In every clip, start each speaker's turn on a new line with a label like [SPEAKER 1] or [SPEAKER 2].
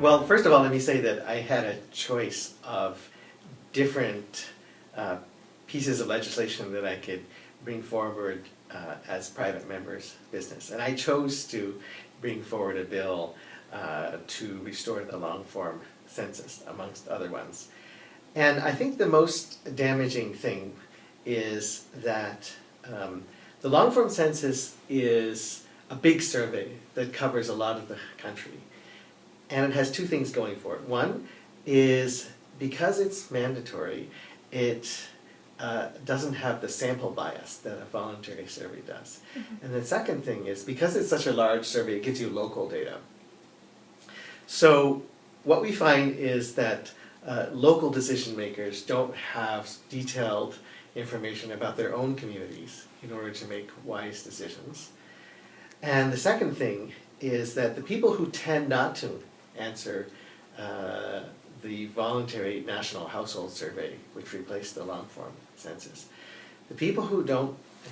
[SPEAKER 1] Well, first of all, let me say that I had a choice of different pieces of legislation that I could bring forward as private members' business. And I chose to bring forward a bill to restore the long-form census, amongst other ones. And I think the most damaging thing is that the long-form census is a big survey that covers a lot of the country. And it has two things going for it. One is because it's mandatory, it doesn't have the sample bias that a voluntary survey does. Mm-hmm. And the second thing is because it's such a large survey, it gives you local data. So what we find is that local decision makers don't have detailed information about their own communities in order to make wise decisions. And the second thing is that the people who tend not to answer the voluntary national household survey, which replaced the long-form census, the people who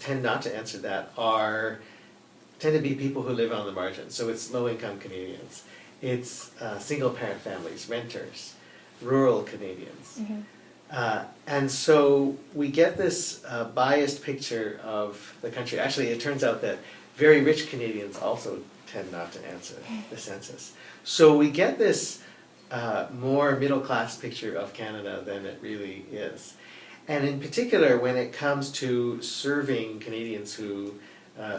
[SPEAKER 1] tend not to answer that tend to be people who live on the margins. So it's low-income Canadians, it's single-parent families, renters, rural Canadians. Mm-hmm. And so we get this biased picture of the country. Actually, it turns out that very rich Canadians also tend not to answer the census. So we get this more middle-class picture of Canada than it really is. And in particular, when it comes to serving Canadians who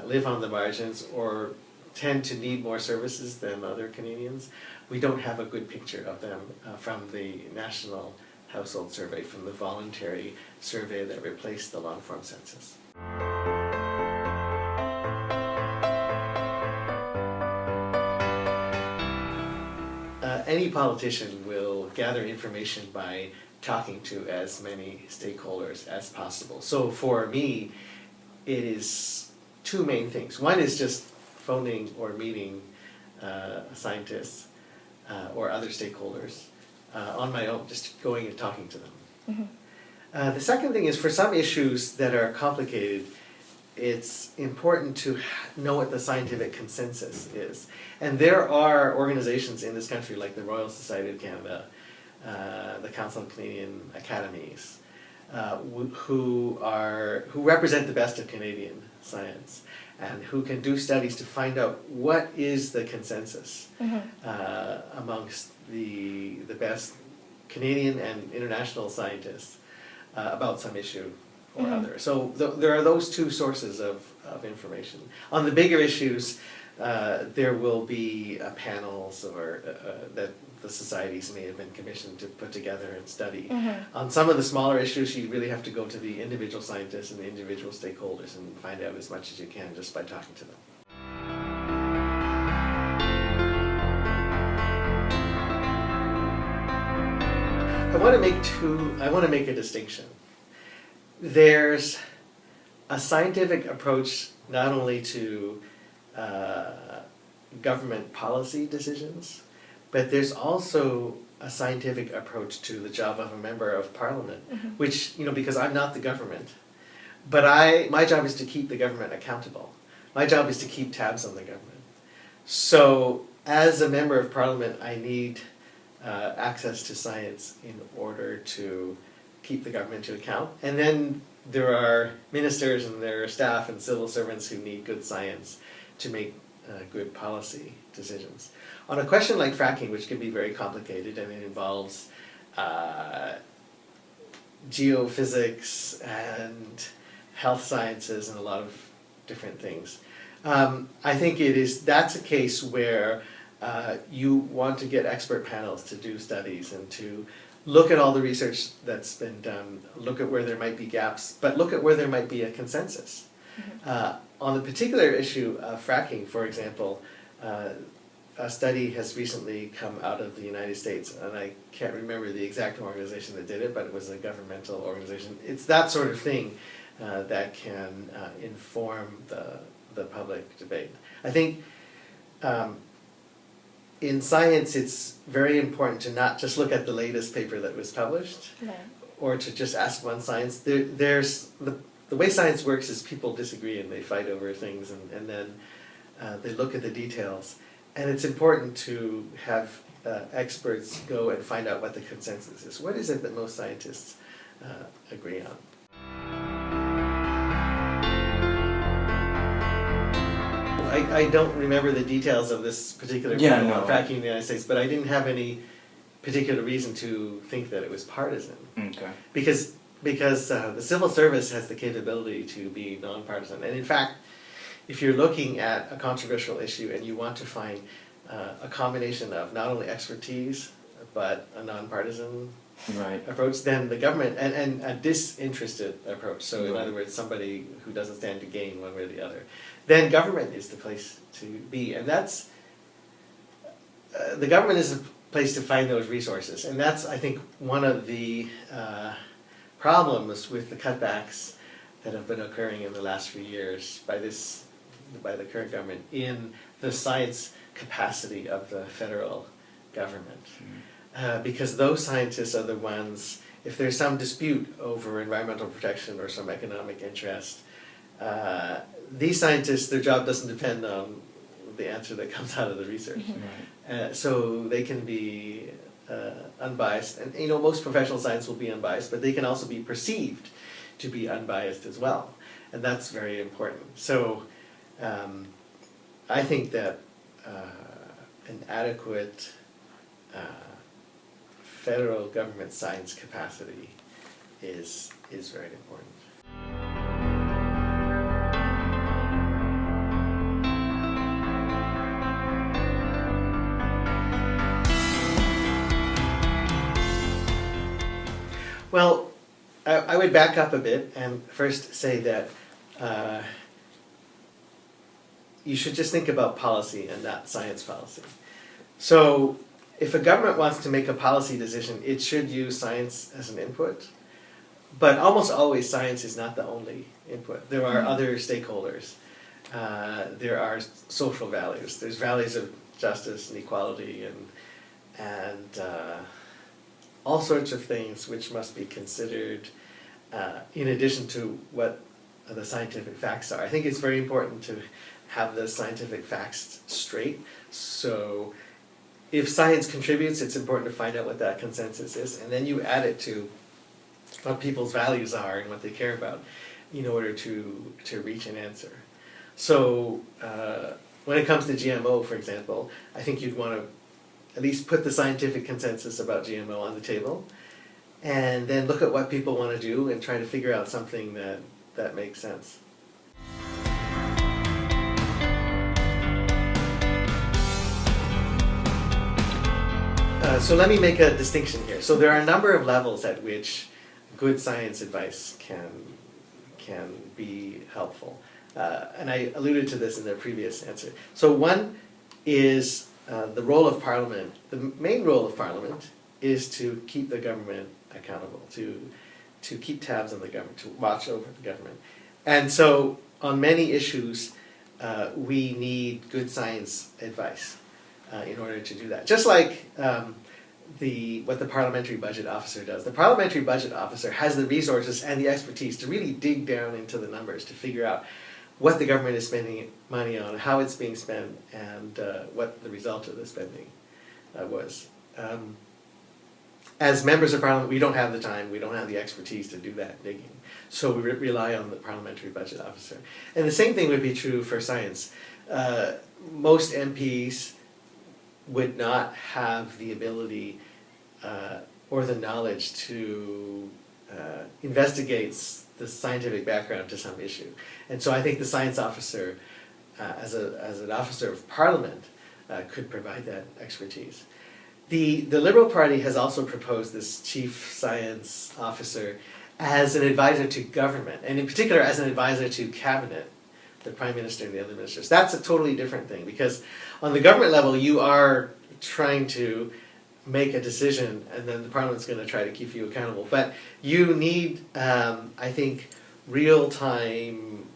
[SPEAKER 1] live on the margins or tend to need more services than other Canadians, we don't have a good picture of them from the National Household Survey, from the voluntary survey that replaced the long-form census. Any politician will gather information by talking to as many stakeholders as possible. So for me, it is two main things. One is just phoning or meeting scientists or other stakeholders on my own, just going and talking to them. Mm-hmm. The second thing is for some issues that are complicated, it's important to know what the scientific consensus is. And there are organizations in this country like the Royal Society of Canada, the Council of Canadian Academies, who represent the best of Canadian science and who can do studies to find out what is the consensus amongst the best Canadian and international scientists about some issue or other. So there are those two sources of information. On the bigger issues, there will be panels or that the societies may have been commissioned to put together and study. Mm-hmm. On some of the smaller issues, you really have to go to the individual scientists and the individual stakeholders and find out as much as you can just by talking to them. I want to make a distinction. There's a scientific approach not only to government policy decisions, but there's also a scientific approach to the job of a member of parliament, which, because I'm not the government, but my job is to keep the government accountable. My job is to keep tabs on the government. So as a member of parliament, I need access to science in order to keep the government to account. And then there are ministers and there are staff and civil servants who need good science to make good policy decisions. On a question like fracking, which can be very complicated and it involves geophysics and health sciences and a lot of different things, I think that's a case where you want to get expert panels to do studies and to look at all the research that's been done, look at where there might be gaps, but look at where there might be a consensus. On the particular issue of fracking, for example, a study has recently come out of the United States, and I can't remember the exact organization that did it, but it was a governmental organization. It's that sort of thing that can inform the public debate. I think in science, it's very important to not just look at the latest paper that was published, or to just ask one science. There's the way science works is people disagree and they fight over things, and then they look at the details. And it's important to have experts go and find out what the consensus is. What is it that most scientists agree on? I don't remember the details of this particular tracking in the United States, but I didn't have any particular reason to think that it was partisan.
[SPEAKER 2] Okay.
[SPEAKER 1] Because the civil service has the capability to be nonpartisan. And in fact, if you're looking at a controversial issue and you want to find a combination of not only expertise, but a nonpartisan approach, then the government, and a disinterested approach, so in other words, somebody who doesn't stand to gain one way or the other, then government is the place to be. And that's, the government is the place to find those resources. And that's, I think, one of the problems with the cutbacks that have been occurring in the last few years by the current government in the science capacity of the federal government. Because those scientists are the ones, if there's some dispute over environmental protection or some economic interest, these scientists, their job doesn't depend on the answer that comes out of the research. So they can be unbiased, and most professional science will be unbiased, but they can also be perceived to be unbiased as well, and that's very important. So I think that an adequate federal government science capacity is very important. Well, I would back up a bit and first say that you should just think about policy and not science policy. So if a government wants to make a policy decision, it should use science as an input. But almost always science is not the only input. There are other stakeholders. There are social values. There's values of justice and equality and all sorts of things which must be considered in addition to what the scientific facts are. I think it's very important to have the scientific facts straight. So if science contributes, it's important to find out what that consensus is, and then you add it to what people's values are and what they care about in order to reach an answer. So when it comes to GMO, for example, I think you'd want to at least put the scientific consensus about GMO on the table, and then look at what people want to do and try to figure out something that makes sense. So let me make a distinction here. So there are a number of levels at which good science advice can be helpful. And I alluded to this in the previous answer. So one is the role of Parliament. The main role of Parliament is to keep the government accountable, to keep tabs on the government, to watch over the government. And so on many issues, we need good science advice in order to do that. Just like what the Parliamentary Budget Officer does. The Parliamentary Budget Officer has the resources and the expertise to really dig down into the numbers to figure out what the government is spending money on, how it's being spent, and what the result of the spending was. As members of Parliament, we don't have the time, we don't have the expertise to do that digging. So we rely on the Parliamentary Budget Officer. And the same thing would be true for science. Most MPs would not have the ability or the knowledge to investigate the scientific background to some issue. And so I think the science officer, as an officer of Parliament, could provide that expertise. The Liberal Party has also proposed this chief science officer as an advisor to government, and in particular as an advisor to cabinet, the Prime Minister and the other ministers. That's a totally different thing, because on the government level you are trying to make a decision and then the Parliament's going to try to keep you accountable. But you need, I think, real-time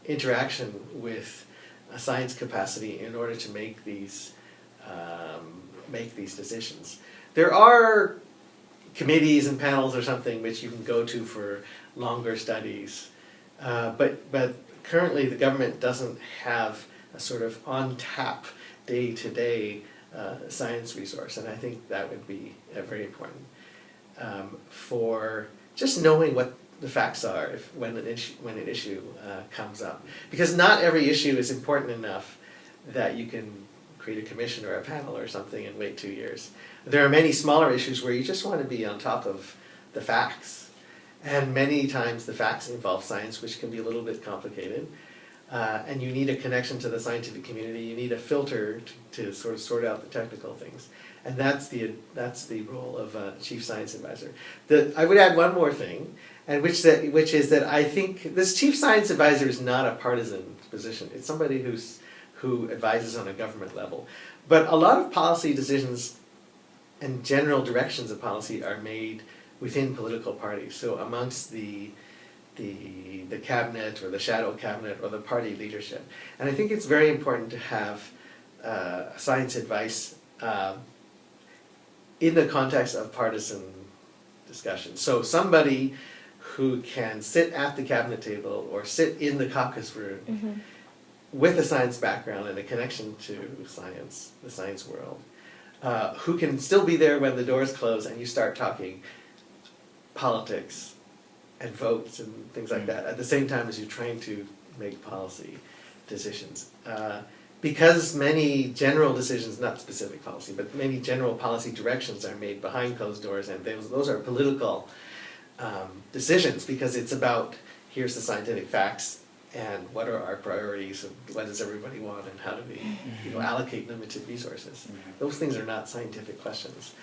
[SPEAKER 1] interaction with a science capacity in order to make these decisions. There are committees and panels or something which you can go to for longer studies, but currently the government doesn't have a sort of on-tap, day-to-day science resource, and I think that would be very important for just knowing what the facts are when an issue comes up. Because not every issue is important enough that you can create a commission or a panel or something and wait 2 years. There are many smaller issues where you just want to be on top of the facts. And many times the facts involve science, which can be a little bit complicated. And you need a connection to the scientific community. You need a filter to sort of sort out the technical things. And that's the role of a chief science advisor. I would add one more thing, and which is that I think this chief science advisor is not a partisan position. It's somebody who advises on a government level. But a lot of policy decisions and general directions of policy are made within political parties. So amongst the cabinet or the shadow cabinet or the party leadership. And I think it's very important to have science advice in the context of partisan discussion. So somebody who can sit at the cabinet table or sit in the caucus room with a science background and a connection to science, the science world, who can still be there when the doors close and you start talking politics and votes and things like that at the same time as you're trying to make policy decisions. Because many general decisions, not specific policy, but many general policy directions are made behind closed doors, and those are political decisions, because it's about, here's the scientific facts and what are our priorities and what does everybody want and how do we allocate limited resources. Those things are not scientific questions.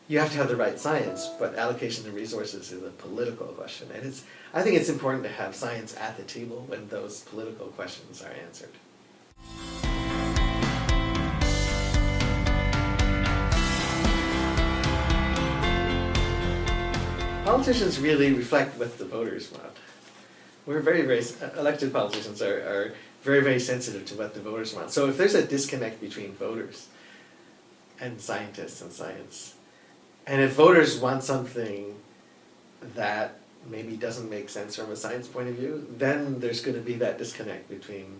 [SPEAKER 1] You have to have the right science, but allocation of resources is a political question. And I think it's important to have science at the table when those political questions are answered. Politicians really reflect what the voters want. We're elected politicians are very, very sensitive to what the voters want. So if there's a disconnect between voters and scientists and science, and if voters want something that maybe doesn't make sense from a science point of view, then there's going to be that disconnect between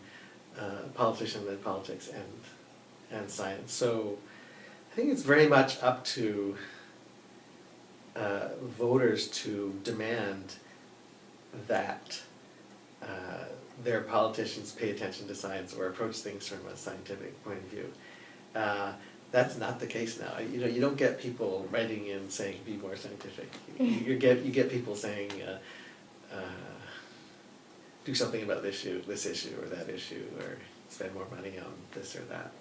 [SPEAKER 1] politicians and politics and science. So I think it's very much up to voters to demand that their politicians pay attention to science or approach things from a scientific point of view. That's not the case now. You don't get people writing in saying be more scientific. You get people saying do something about this issue or that issue, or spend more money on this or that.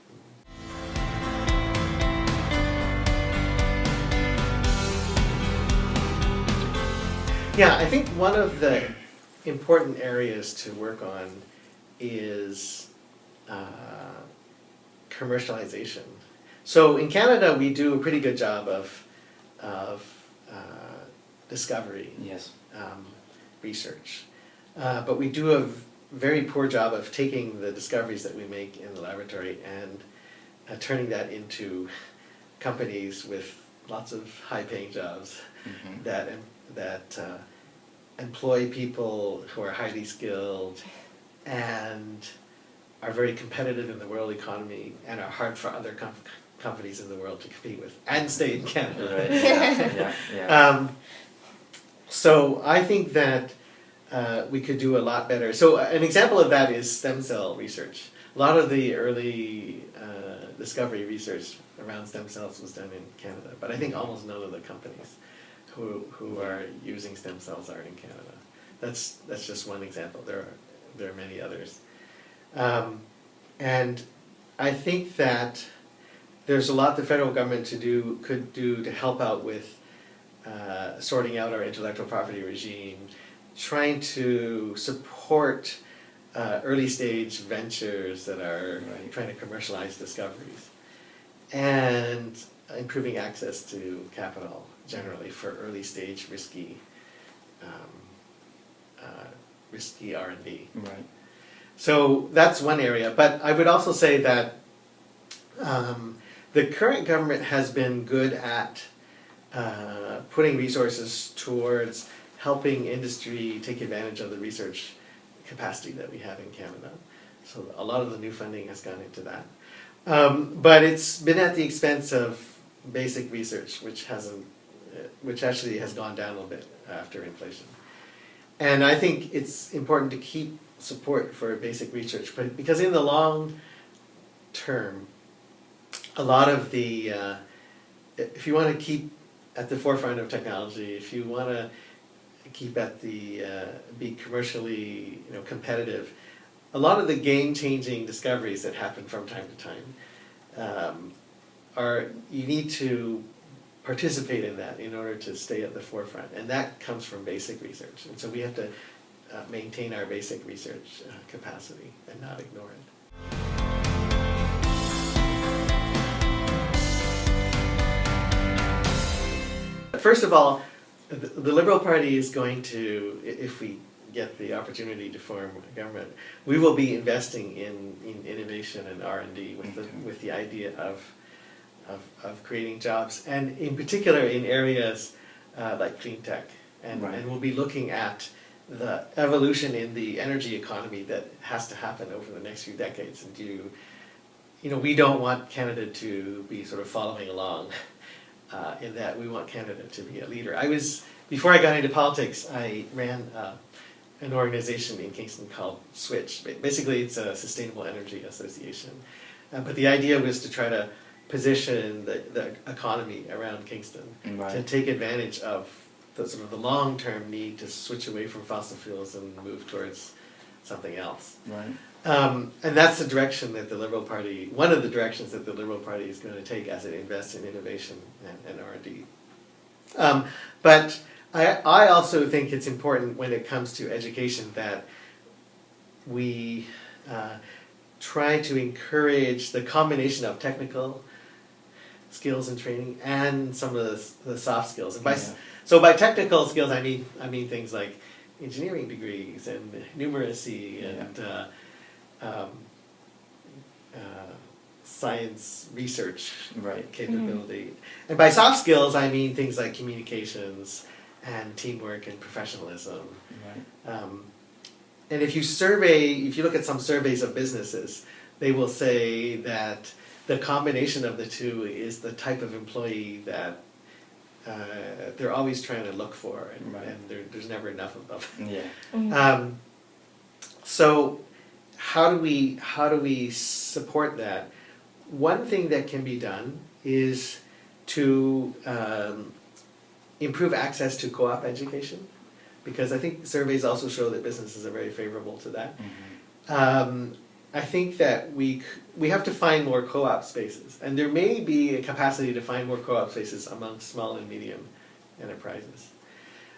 [SPEAKER 1] Yeah, I think one of the important areas to work on is commercialization. So in Canada, we do a pretty good job of discovery, research, but we do a very poor job of taking the discoveries that we make in the laboratory and turning that into companies with lots of high-paying jobs that employ people who are highly skilled and are very competitive in the world economy and are hard for other companies in the world to compete with and stay in Canada. Right. So I think that we could do a lot better. So an example of that is stem cell research. A lot of the early discovery research around stem cells was done in Canada, but I think almost none of the companies who are using stem cells are in Canada. That's just one example. There are many others. And I think that there's a lot the federal government could do to help out with sorting out our intellectual property regime, trying to support early stage ventures that are trying to commercialize discoveries, and improving access to capital generally for early stage risky R&D. Right. So that's one area, but I would also say that the current government has been good at putting resources towards helping industry take advantage of the research capacity that we have in Canada. So a lot of the new funding has gone into that. But it's been at the expense of basic research, which actually has gone down a little bit after inflation. And I think it's important to keep support for basic research, but because in the long term, a lot of the, if you want to keep at the forefront of technology, if you want to keep at the, be commercially, competitive, a lot of the game-changing discoveries that happen from time to time you need to participate in that in order to stay at the forefront, and that comes from basic research. And so we have to maintain our basic research capacity and not ignore it. First of all, the Liberal Party is going to, if we get the opportunity to form a government, we will be investing in innovation and R&D with the idea of creating jobs, and in particular in areas like clean tech. And we'll be looking at the evolution in the energy economy that has to happen over the next few decades. And we don't want Canada to be sort of following along in that. We want Canada to be a leader. Before I got into politics, I ran an organization in Kingston called Switch. Basically, it's a sustainable energy association. But the idea was to try to position the economy around Kingston to take advantage of the sort of the long-term need to switch away from fossil fuels and move towards something else. And that's the direction that the Liberal Party, one of the directions that the Liberal Party is going to take as it invests in innovation and R&D. But I also think it's important when it comes to education that we try to encourage the combination of technical skills and training and some of the soft skills. And so by technical skills, I mean things like engineering degrees and numeracy and science research capability. And by soft skills, I mean things like communications and teamwork and professionalism. And if you look at some surveys of businesses, they will say that the combination of the two is the type of employee that they're always trying to look for, and there's never enough of them. So how do we support that? One thing that can be done is to improve access to co-op education, because I think surveys also show that businesses are very favorable to that. I think that we have to find more co-op spaces, and there may be a capacity to find more co-op spaces among small and medium enterprises.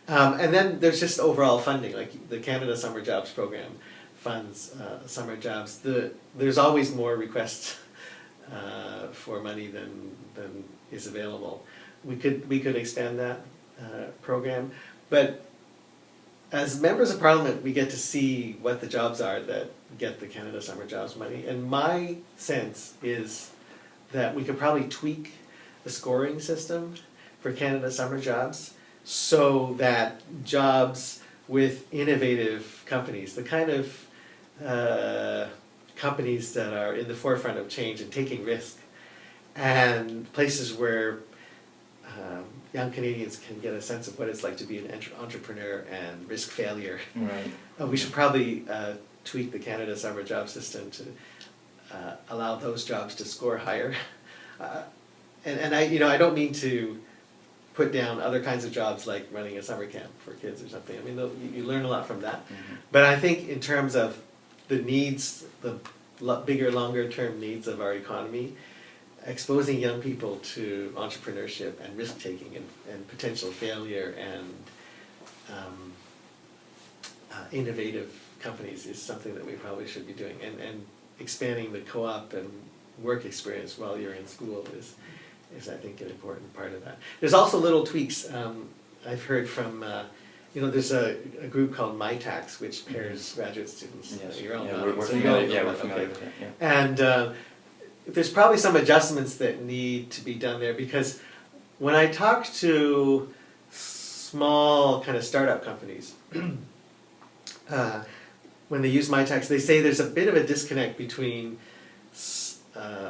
[SPEAKER 1] And then there's just overall funding, like the Canada Summer Jobs Program funds summer jobs. There's always more requests for money than is available. We could expand that program, but as members of Parliament, we get to see what the jobs are that get the Canada Summer Jobs money, and my sense is that we could probably tweak the scoring system for Canada Summer Jobs so that jobs with innovative companies, the kind of companies that are in the forefront of change and taking risk, and places where young Canadians can get a sense of what it's like to be an entrepreneur and risk failure. We should probably tweak the Canada Summer Job system to allow those jobs to score higher. And I don't mean to put down other kinds of jobs like running a summer camp for kids or something. I mean, you learn a lot from that. But I think in terms of the needs, the bigger, longer-term needs of our economy, exposing young people to entrepreneurship and risk-taking and potential failure and innovative companies is something that we probably should be doing. And expanding the co-op and work experience while you're in school is I think, an important part of that. There's also little tweaks. I've heard from, there's a group called MyTax, which pairs graduate students. You're all
[SPEAKER 2] we're familiar with that.
[SPEAKER 1] And there's probably some adjustments that need to be done there, because when I talk to small kind of startup companies, when they use MyTax, they say there's a bit of a disconnect between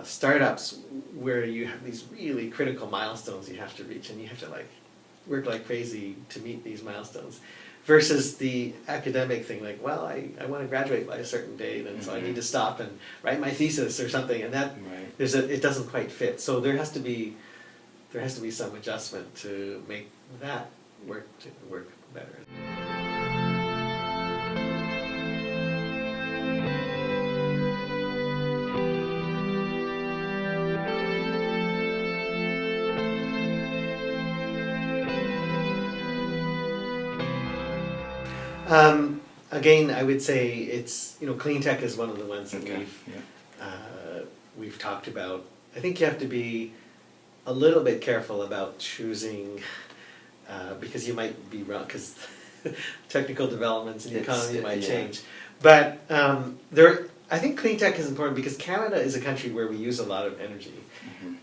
[SPEAKER 1] startups where you have these really critical milestones you have to reach, and you have to like work like crazy to meet these milestones, versus the academic thing, like, well, I want to graduate by a certain date, and so I need to stop and write my thesis or something, and that it doesn't quite fit. So there has to be some adjustment to make that work better. Again, I would say it's, clean tech is one of the ones that we've talked about. I think you have to be a little bit careful about choosing, because you might be wrong, because technical developments in the economy might change. But I think clean tech is important because Canada is a country where we use a lot of energy,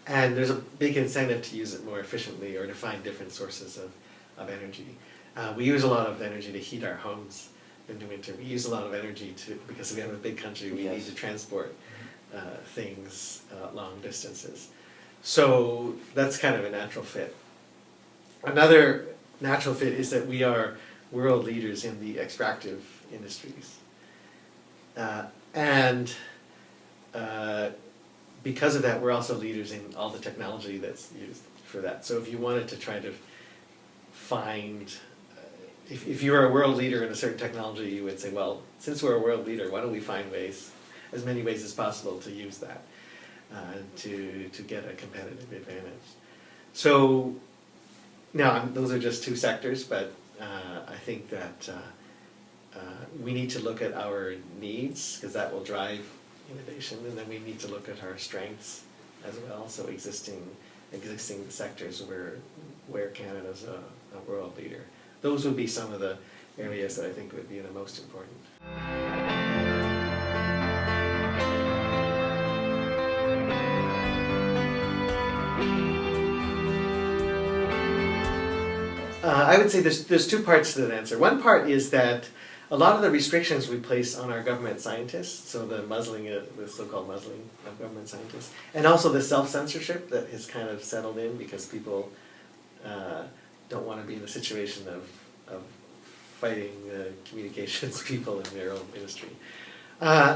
[SPEAKER 1] and there's a big incentive to use it more efficiently or to find different sources of energy. We use a lot of energy to heat our homes in the winter. We use a lot of energy because we have a big country, we need to transport things long distances. So that's kind of a natural fit. Another natural fit is that we are world leaders in the extractive industries. And because of that, we're also leaders in all the technology that's used for that. So if you wanted to try to find, if you're a world leader in a certain technology, you would say, well, since we're a world leader, why don't we find as many ways as possible to use that to get a competitive advantage. So now those are just two sectors, but I think that we need to look at our needs, because that will drive innovation, and then we need to look at our strengths as well. So existing sectors where Canada's a world leader. Those would be some of the areas that I think would be the most important. I would say there's two parts to that answer. One part is that a lot of the restrictions we place on our government scientists, so the so-called muzzling of government scientists, and also the self-censorship that has kind of settled in because people don't want to be in the situation of fighting the communications people in their own industry.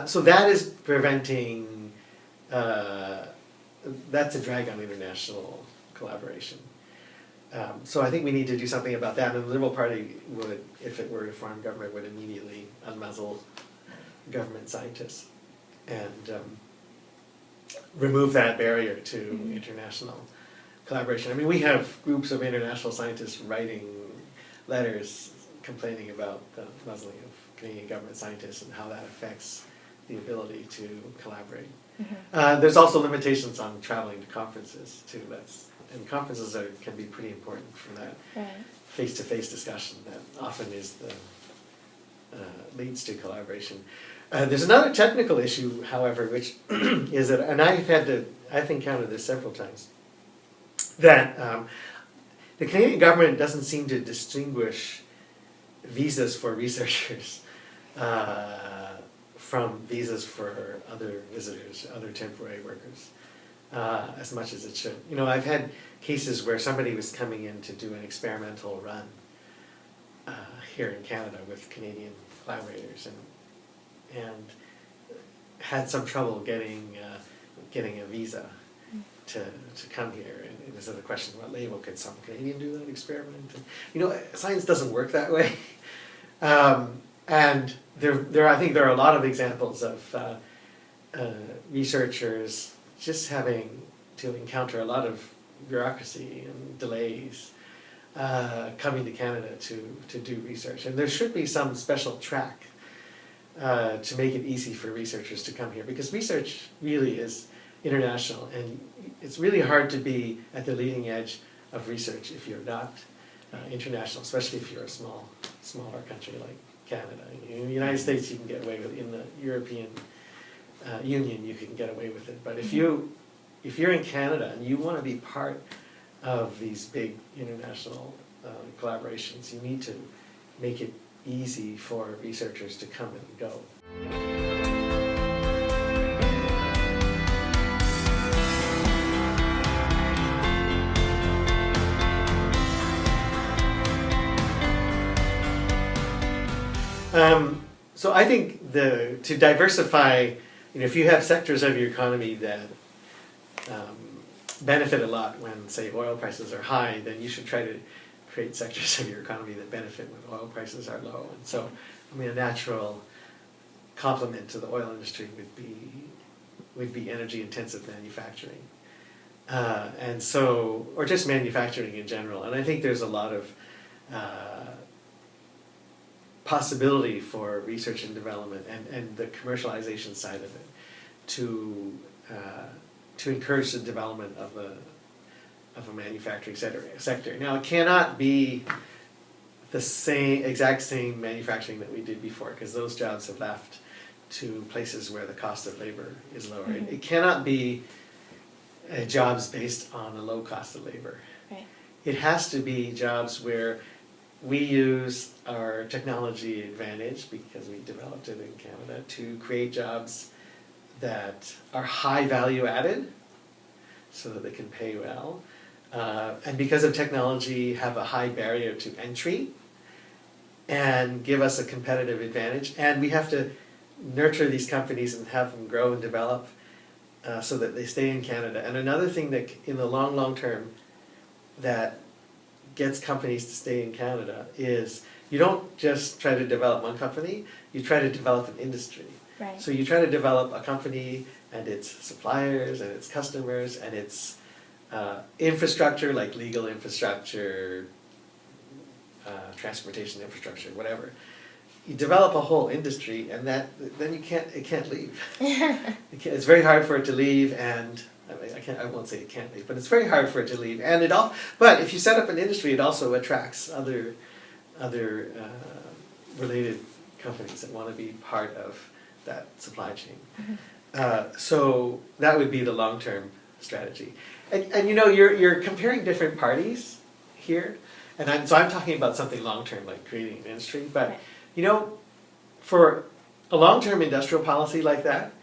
[SPEAKER 1] So that is preventing, that's a drag on international collaboration. So I think we need to do something about that, and the Liberal Party would, if it were a foreign government, would immediately unmuzzle government scientists and remove that barrier to international collaboration. I mean, we have groups of international scientists writing letters complaining about the muzzling of Canadian government scientists and how that affects the ability to collaborate. There's also limitations on traveling to conferences too. And conferences can be pretty important for that face-to-face discussion that often leads to collaboration. There's another technical issue, however, which is that, and I've encountered this several times, that the Canadian government doesn't seem to distinguish visas for researchers from visas for other visitors, other temporary workers, as much as it should. I've had cases where somebody was coming in to do an experimental run here in Canada with Canadian collaborators, and had some trouble getting a visa to come here. And it was a question, what label could some Canadian do that experiment? And, science doesn't work that way. And I think there are a lot of examples of researchers just having to encounter a lot of bureaucracy and delays coming to Canada to do research. And there should be some special track to make it easy for researchers to come here, because research really is international, and it's really hard to be at the leading edge of research if you're not international, especially if you're a smaller country like Canada. In the United States you can get away with it, in the European Union you can get away with it, but if you're in Canada and you want to be part of these big international collaborations, you need to make it easy for researchers to come and go. So I think to diversify, if you have sectors of your economy that benefit a lot when, say, oil prices are high, then you should try to create sectors of your economy that benefit when oil prices are low. And so, a natural complement to the oil industry would be energy-intensive manufacturing, and so, or just manufacturing in general. And I think there's a lot of possibility for research and development and the commercialization side of it to encourage the development of a manufacturing sector. Now, it cannot be the exact same manufacturing that we did before, because those jobs have left to places where the cost of labor is lower.
[SPEAKER 3] Mm-hmm.
[SPEAKER 1] It cannot be jobs based on a low cost of labor.
[SPEAKER 3] Right.
[SPEAKER 1] It has to be jobs where we use our technology advantage, because we developed it in Canada, to create jobs that are high value added so that they can pay well. And because of technology, have a high barrier to entry and give us a competitive advantage. And we have to nurture these companies and have them grow and develop so that they stay in Canada. And another thing that in the long term that gets companies to stay in Canada is you don't just try to develop one company, you try to develop an industry.
[SPEAKER 3] Right.
[SPEAKER 1] So you try to develop a company and its suppliers and its customers and its infrastructure, like legal infrastructure, transportation infrastructure, whatever. You develop a whole industry, and then it can't leave. It's very hard for it to leave, and I won't say it can't leave, but it's very hard for it to leave. And but if you set up an industry, it also attracts other related companies that want to be part of that supply chain.
[SPEAKER 3] Mm-hmm.
[SPEAKER 1] So that would be the long-term strategy. And you're comparing different parties here, and I'm talking about something long-term, like creating an industry. But
[SPEAKER 3] right.
[SPEAKER 1] For a long-term industrial policy like that,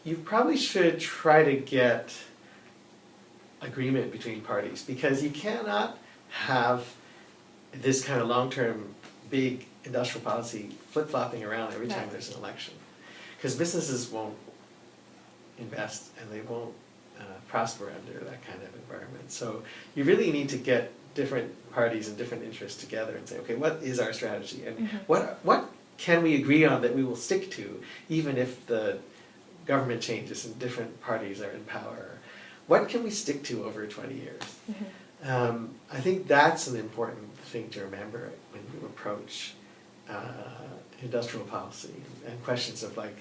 [SPEAKER 1] you probably should try to get agreement between parties, because you cannot have this kind of long-term big industrial policy flip-flopping around every time there's an election, because businesses won't invest and they won't prosper under that kind of environment. So you really need to get different parties and different interests together and say, okay, what is our strategy, and what can we agree on that we will stick to, even if the government changes and different parties are in power? What can we stick to over 20 years?
[SPEAKER 3] Mm-hmm.
[SPEAKER 1] I think that's an important thing to remember when you approach industrial policy and questions of, like,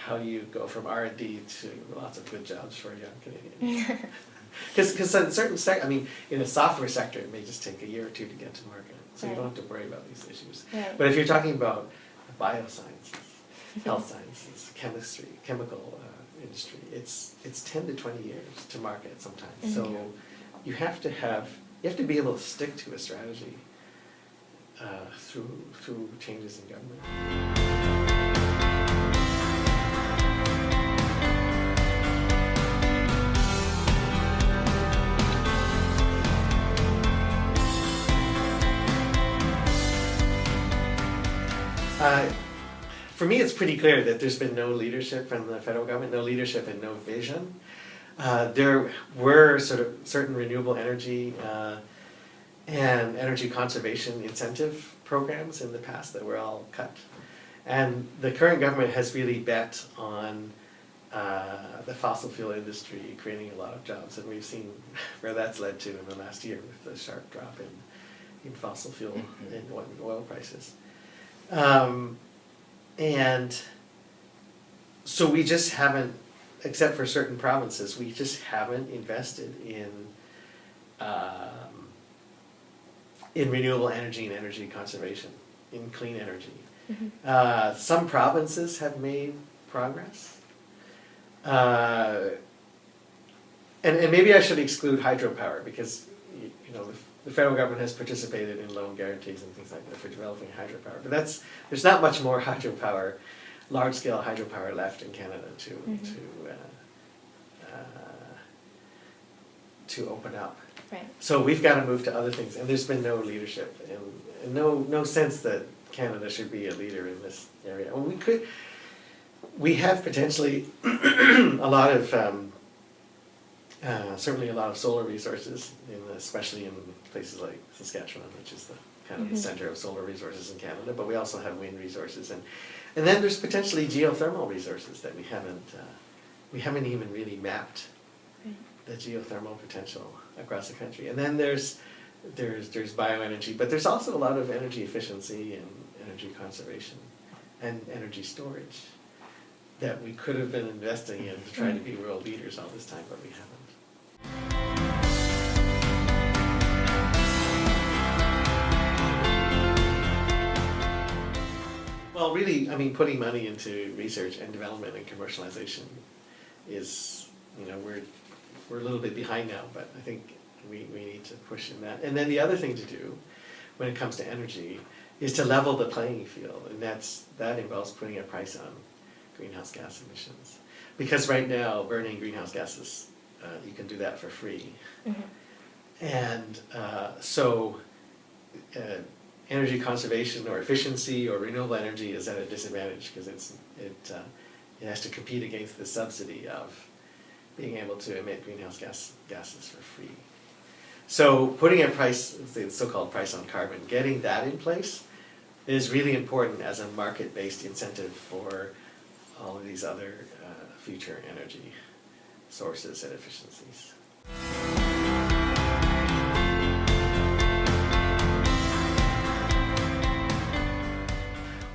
[SPEAKER 1] how do you go from R&D to lots of good jobs for a young Canadian? Because in certain in the software sector, it may just take a year or two to get to market, so you don't have to worry about these issues.
[SPEAKER 3] Right.
[SPEAKER 1] But if you're talking about biosciences, health sciences, chemistry, chemical industry, it's 10 to 20 years to market sometimes. So you have to be able to stick to a strategy through changes in government. For me, it's pretty clear that there's been no leadership from the federal government, no leadership and no vision. There were sort of certain renewable energy and energy conservation incentive programs in the past that were all cut. And the current government has really bet on the fossil fuel industry creating a lot of jobs, and we've seen where that's led to in the last year with the sharp drop in fossil fuel and oil prices. And so we just haven't, except for certain provinces, we just haven't invested in renewable energy and energy conservation, in clean energy. Mm-hmm. Some provinces have made progress. And maybe I should exclude hydropower, because the federal government has participated in loan guarantees and things like that for developing hydropower. But there's not much more hydropower, large-scale hydropower left in Canada to open up.
[SPEAKER 3] Right.
[SPEAKER 1] So we've got to move to other things, and there's been no leadership and no sense that Canada should be a leader in this area. Well, we have potentially a lot of, certainly a lot of solar resources, especially in places like Saskatchewan, which is the kind of the center of solar resources in Canada, but we also have wind resources, and then there's potentially geothermal resources that we haven't even really mapped the geothermal potential across the country. And then there's bioenergy, but there's also a lot of energy efficiency and energy conservation and energy storage that we could have been investing in to try to be world leaders all this time, but we haven't. Well, really, I mean, putting money into research and development and commercialization is, we're a little bit behind now, but I think we need to push in that. And then the other thing to do when it comes to energy is to level the playing field, and that involves putting a price on greenhouse gas emissions. Because right now, burning greenhouse gases, you can do that for free. And so energy conservation or efficiency or renewable energy is at a disadvantage because it has to compete against the subsidy of being able to emit greenhouse gases for free. So putting a price, the so-called price on carbon, getting that in place is really important as a market-based incentive for all of these other future energy sources and efficiencies.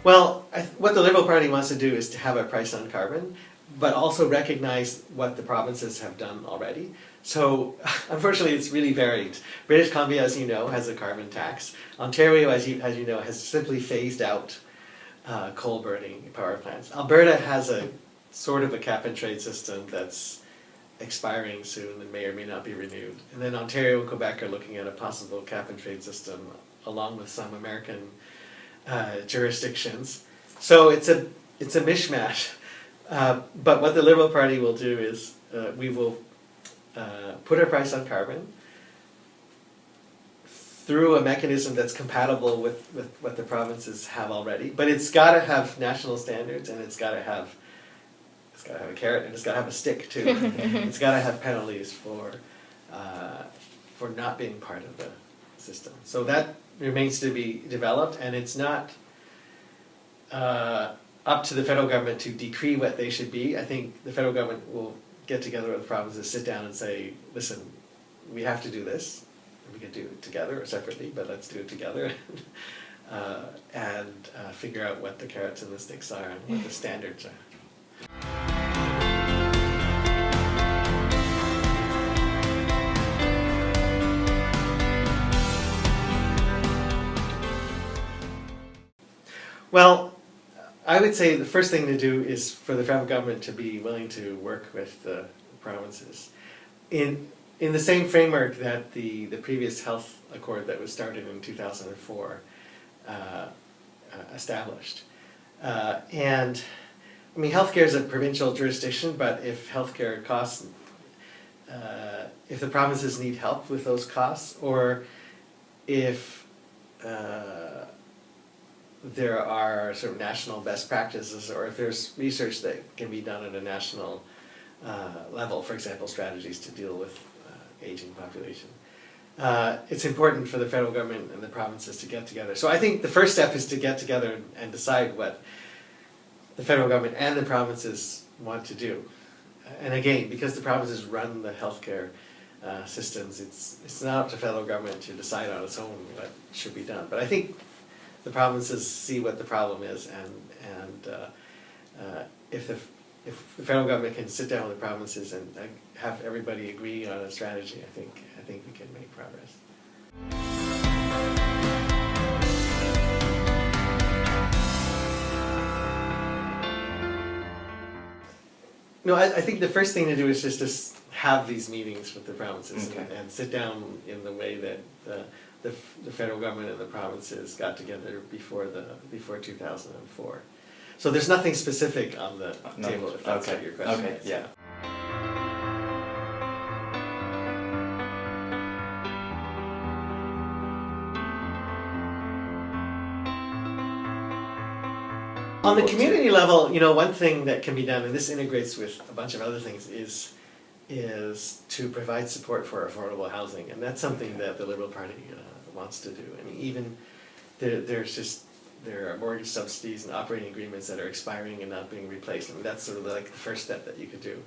[SPEAKER 1] Well, what the Liberal Party wants to do is to have a price on carbon, but also recognize what the provinces have done already. So, unfortunately, it's really varied. British Columbia, as you know, has a carbon tax. Ontario, as you know, has simply phased out coal-burning power plants. Alberta has a sort of a cap-and-trade system that's expiring soon and may or may not be renewed. And then Ontario and Quebec are looking at a possible cap-and-trade system along with some American jurisdictions. So it's a mishmash. But what the Liberal Party will do is we will put a price on carbon through a mechanism that's compatible with what the provinces have already. But it's got to have national standards, and it's got to have a carrot, and it's got to have a stick too. It's got to have penalties for not being part of the system. So that remains to be developed, and it's not up to the federal government to decree what they should be. I think the federal government will get together with the provinces, sit down and say, listen, we have to do this. We can do it together or separately, but let's do it together. And figure out what the carrots and the sticks are and what the standards are. Well, I would say the first thing to do is for the federal government to be willing to work with the provinces in the same framework that the previous health accord that was started in 2004 established. And I mean, healthcare is a provincial jurisdiction, but if healthcare costs, if the provinces need help with those costs, or if there are sort of national best practices, or if there's research that can be done at a national level, for example, strategies to deal with aging population. It's important for the federal government and the provinces to get together. So I think the first step is to get together and decide what the federal government and the provinces want to do. And again, because the provinces run the healthcare systems, it's not up to federal government to decide on its own what should be done. But I think the provinces see what the problem is, and if the federal government can sit down with the provinces and have everybody agree on a strategy, I think we can make progress. No, I think the first thing to do is just to have these meetings with the provinces, okay, and sit down in the way that the federal government and the provinces got together before 2004. So there's nothing specific on the table, if that's what your question is.
[SPEAKER 2] Yeah.
[SPEAKER 1] On the
[SPEAKER 2] people to-
[SPEAKER 1] community level, one thing that can be done, and this integrates with a bunch of other things, is to provide support for affordable housing, and that's something that the Liberal Party wants to do. I mean, even there are mortgage subsidies and operating agreements that are expiring and not being replaced. I mean, that's sort of like the first step that you could do.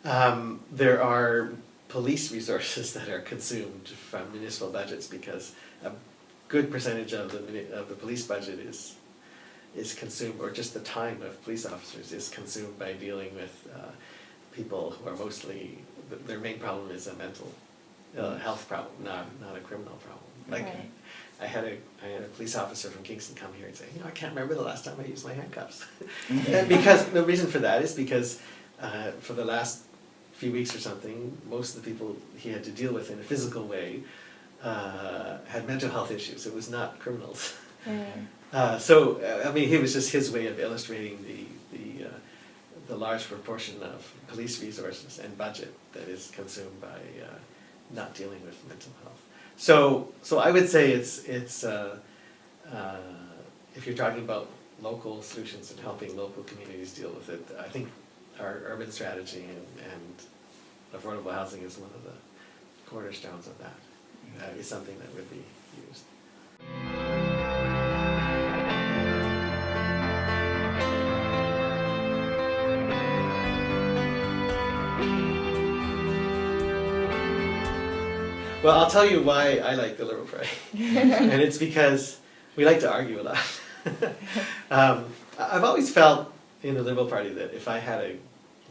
[SPEAKER 1] There are police resources that are consumed from municipal budgets because a good percentage of the police budget is consumed, or just the time of police officers is consumed by dealing with people who are mostly, their main problem is a mental health problem, not a criminal problem. Like,
[SPEAKER 4] Right.
[SPEAKER 1] I had a police officer from Kingston come here and say, I can't remember the last time I used my handcuffs. Because the reason for that is because for the last few weeks or something, most of the people he had to deal with in a physical way had mental health issues. It was not criminals. So I mean, it was just his way of illustrating the large proportion of police resources and budget that is consumed by not dealing with mental health. So I would say it's if you're talking about local solutions and helping local communities deal with it, I think our urban strategy and affordable housing is one of the cornerstones of that. Is something that would be used. Well, I'll tell you why I like the Liberal Party. And it's because we like to argue a lot. I've always felt in the Liberal Party that if I had a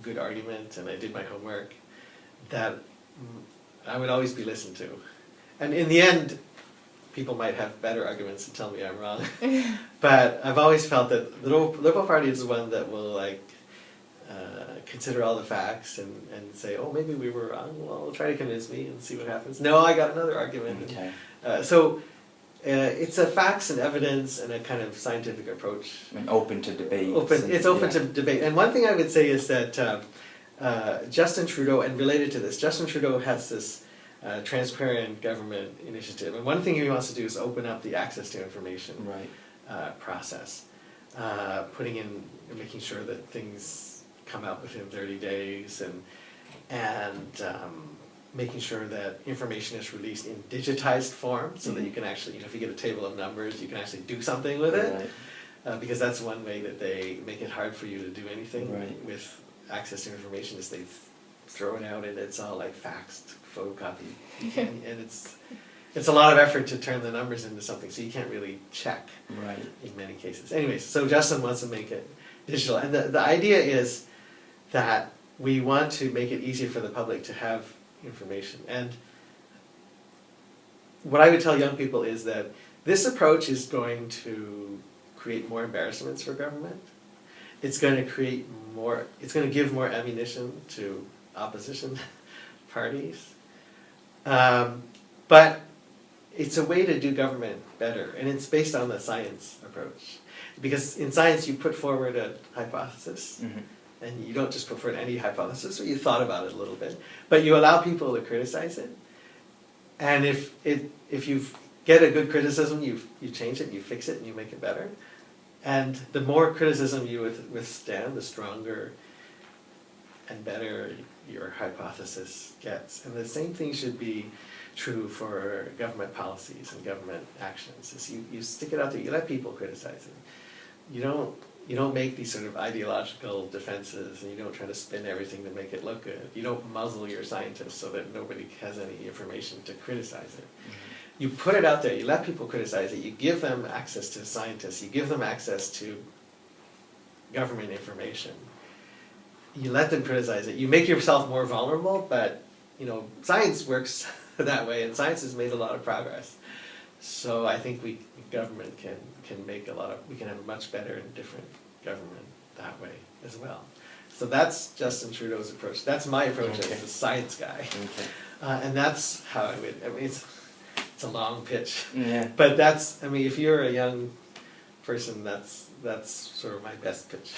[SPEAKER 1] good argument and I did my homework, that I would always be listened to. And in the end, people might have better arguments and tell me I'm wrong. But I've always felt that the Liberal Party is the one that will consider all the facts and say, oh, maybe we were wrong. Well, try to convince me and see what happens. No, I got another argument.
[SPEAKER 2] Okay.
[SPEAKER 1] So it's a facts and evidence and a kind of scientific approach.
[SPEAKER 2] And open to debate.
[SPEAKER 1] It's open to debate. And one thing I would say is that Justin Trudeau, and related to this, Justin Trudeau has this transparent government initiative. And one thing he wants to do is open up the access to information process, making sure that things come out within 30 days and making sure that information is released in digitized form so that you can actually, if you get a table of numbers, you can actually do something with it. Because that's one way that they make it hard for you to do anything with access to information, is they throw it out and it's all like faxed, photocopied. And it's a lot of effort to turn the numbers into something, so you can't really check in many cases. Anyways, so Justin wants to make it digital. And the idea is that we want to make it easier for the public to have information. And what I would tell young people is that this approach is going to create more embarrassments for government. It's going to give more ammunition to opposition parties. But it's a way to do government better, and it's based on the science approach. Because in science you put forward a hypothesis, and you don't just put forward any hypothesis, so you thought about it a little bit, but you allow people to criticize it. And if you get a good criticism, you change it, you fix it, and you make it better. And the more criticism you withstand, the stronger and better your hypothesis gets. And the same thing should be true for government policies and government actions. Is you stick it out there, you let people criticize it. You don't make these sort of ideological defenses, and you don't try to spin everything to make it look good. You don't muzzle your scientists so that nobody has any information to criticize it. You put it out there, you let people criticize it, you give them access to scientists, you give them access to government information. You let them criticize it. You make yourself more vulnerable, but science works that way, and science has made a lot of progress. So I think government can make we can have a much better and different government that way as well. So that's Justin Trudeau's approach. That's my approach as a science guy. And that's how I would, it's a long pitch. But if you're a young person, that's sort of my best pitch.